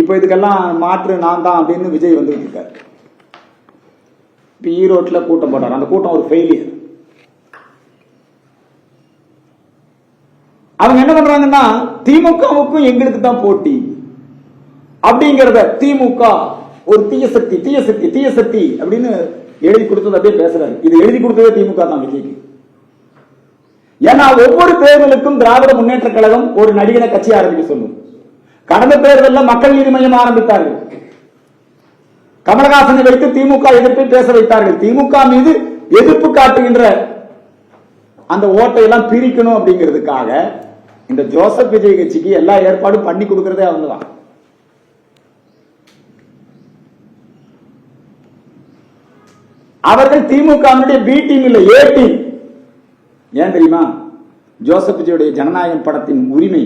இப்ப இதுக்கெல்லாம் மாற்று நான் தான் அப்படின்னு விஜய் வந்துட்டு இருக்காரு. இப்ப ஈரோட்ல கூட்டம் போட்டார், அந்த கூட்டம் ஒரு ஃபெயிலியர். அவங்க என்ன பண்றாங்கன்னா திமுகவுக்கும் எங்களுக்கு தான் போட்டி அப்படிங்கறத திமுக ஒரு தீய சக்தி தீய சக்தி தீய சக்தி அப்படின்னு எழுதி கொடுத்தது அப்படியே பேசுறாரு. இது எழுதி கொடுத்ததே திமுக தான் விஜய்க்கு. ஏன்னா ஒவ்வொரு தேர்தலுக்கும் திராவிட முன்னேற்ற கழகம் ஒரு நடிகனை கட்சி ஆரம்பிக்க சொல்லும். கடந்த தேர்தலில் மக்கள் நீதி மையம் ஆரம்பித்தார்கள். கமலஹாசனை வைத்து திமுக எதிர்ப்பை பேச வைத்தார்கள். திமுக மீது எதிர்ப்பு காட்டுகின்ற அந்த ஓட்டை எல்லாம் பிரிக்கணும் அப்படிங்கிறதுக்காக இந்த ஜோசப் விஜய் கட்சிக்கு எல்லா ஏற்பாடும் பண்ணி கொடுக்கிறதே அவங்க தான். அவர்கள் திமுக பி டீம் இல்ல, ஏ டீம். ஏன் தெரியுமா? ஜோசப் விஜயுடைய ஜனநாயகம் படத்தின் உரிமை,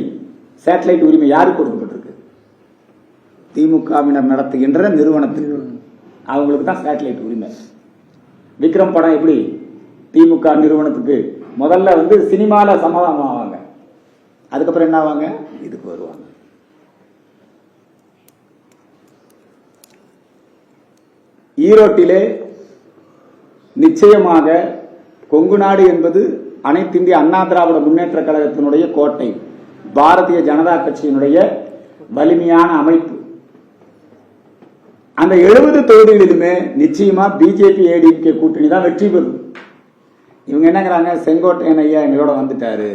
சேட்டலைட் உரிமை யாருக்கு கொடுக்கப்பட்டிருக்கு? திமுகவினர் நடத்துகின்ற நிறுவனத்திற்கு, அவங்களுக்கு தான் சேட்டலைட் உரிமை. விக்ரம் படம் எப்படி திமுக நிறுவனத்துக்கு முதல்ல சினிமால சமாதானம் ஆவாங்க, அதுக்கப்புறம் என்ன ஆவாங்க, இதுக்கு வருவாங்க. ஈரோட்டிலே நிச்சயமாக கொங்கு நாடு என்பது அனைத்து இந்திய அண்ணா திராவிட முன்னேற்ற கழகத்தினுடைய கோட்டை, பாரதிய ஜனதா கட்சியினுடைய வலிமையான அமைப்பு. அந்த 70 தொகுதிகளிலுமே நிச்சயமா பிஜேபி ஏடிஎம்கே கூட்டணி தான் வெற்றி பெறும். இவங்க என்னங்கிறாங்க, செங்கோட்டையன் ஐயா எங்களோட வந்துட்டாரு,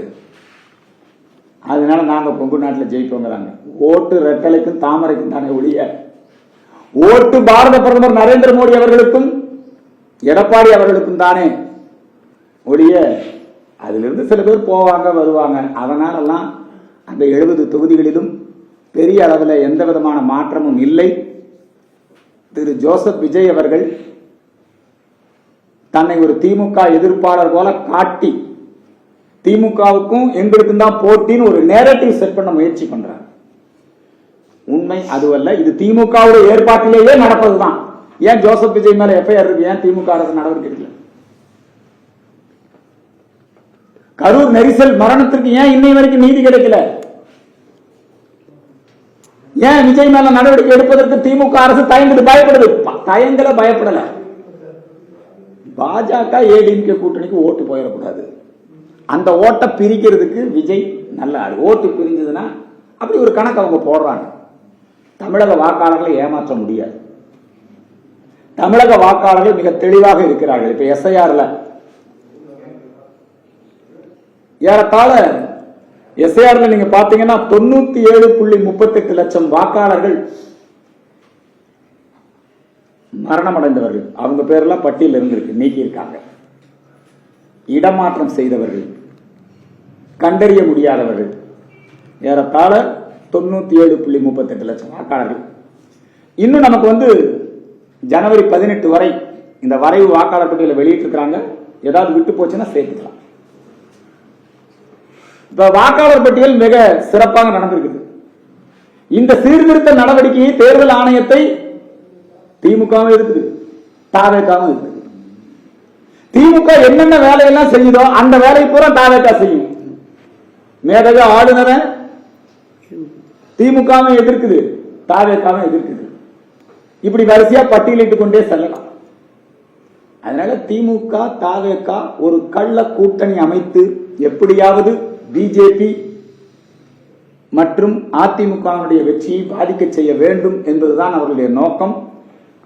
அதனால நாங்க கொங்கு நாட்டில் ஜெயிப்போங்கிறாங்க. ஓட்டு ரெட்டலைக்கும் தாமரைக்கும் தானே ஒழிய, ஓட்டு பாரத பிரதமர் நரேந்திர மோடி அவர்களுக்கும் எடப்பாடி அவர்களுக்கும் தானே ஒழிய, அதிலிருந்து சில பேர் போவாங்க வருவாங்க. அதனாலெல்லாம் அந்த 70 தொகுதிகளிலும் பெரிய அளவில் எந்த விதமான மாற்றமும் இல்லை. திரு ஜோசப் விஜய் அவர்கள் தன்னை ஒரு திமுக எதிர்ப்பாளர் போல காட்டி திமுகவுக்கும் எங்களுக்கும் தான் போட்டின்னு ஒரு நேரட்டிவ் செட் பண்ண முயற்சி பண்றாங்க. உண்மை அதுவல்ல, இது திமுகவுடைய ஏற்பாட்டிலேயே நடப்பதுதான். ஏன் ஜோசப் விஜய் மேல எஃப்ஐஆர் இருக்கு? ஏன் திமுக அரசு நடவடிக்கை எடுக்கல? கரூர் நெரிசல் மரணத்திற்கு ஏன் இன்னை வரைக்கும் நீதி கிடைக்கல? ஏன் விஜய் மேல நடவடிக்கை எடுப்பதற்கு திமுக அரசு தயங்குது, பயப்படுது? தயங்கல, பயப்படல. பாஜக ஏடிஎம்கே கூட்டணிக்கு ஓட்டு போயிடக்கூடாது, அந்த ஓட்டை பிரிக்கிறதுக்கு விஜய் நல்ல ஆள். ஓட்டு பிரிஞ்சதுன்னா அப்படி ஒரு கணக்கு அவங்க போடுறாங்க. தமிழக வாக்காளர்களை ஏமாற்ற முடியாது. தமிழக வாக்காளர்கள் மிக தெளிவாக இருக்கிறார்கள். இப்ப எஸ்ஐஆர்ல ஏறத்தாழ எஸ்ஐஆர்ல நீங்க பாத்தீங்கன்னா 97.38 லட்சம் வாக்காளர்கள் மரணம் அடைந்தவர்கள், அவங்க பேரெல்லாம் பட்டியல் இருந்திருக்கு, நீக்கி இருக்காங்க. இடமாற்றம் செய்தவர்கள், கண்டறிய முடியாதவர்கள் ஏறத்தாழ 97.38 லட்சம் வாக்காளர்கள். இன்னும் நமக்கு ஜனவரி 18 வரை இந்த வரைவு வாக்காளர் பட்டியலை வெளியிட்டு இருக்காங்க. ஏதாவது விட்டு போச்சுன்னா சேர்த்துக்கலாம். இப்ப வாக்காளர் பட்டியல் மிக சிறப்பாக நடந்திருக்குது. இந்த சீர்திருத்த நடவடிக்கையை தேர்தல் ஆணையத்தை திமுகவும் இருக்குது, தாவேகாவும் இருக்குது. திமுக என்னென்ன வேலையெல்லாம் செய்யுதோ அந்த வேலையை பூரா தாவேகா செய்யும். மேதக ஆளுநரை திமுகவும் எதிர்க்குது, தாவேகாவும் எதிர்க்குது. இப்படி வரிசையா பட்டியலிட்டுக் கொண்டே செல்லலாம். அதனால திமுக தாவேகா ஒரு கள்ள கூட்டணி அமைத்து எப்படியாவது பிஜேபி மற்றும் அதிமுகவுடைய வெற்றியை பாதிக்க செய்ய வேண்டும் என்பதுதான் அவர்களுடைய நோக்கம்.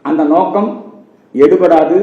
அந்த நோக்கம் எடுபடாது.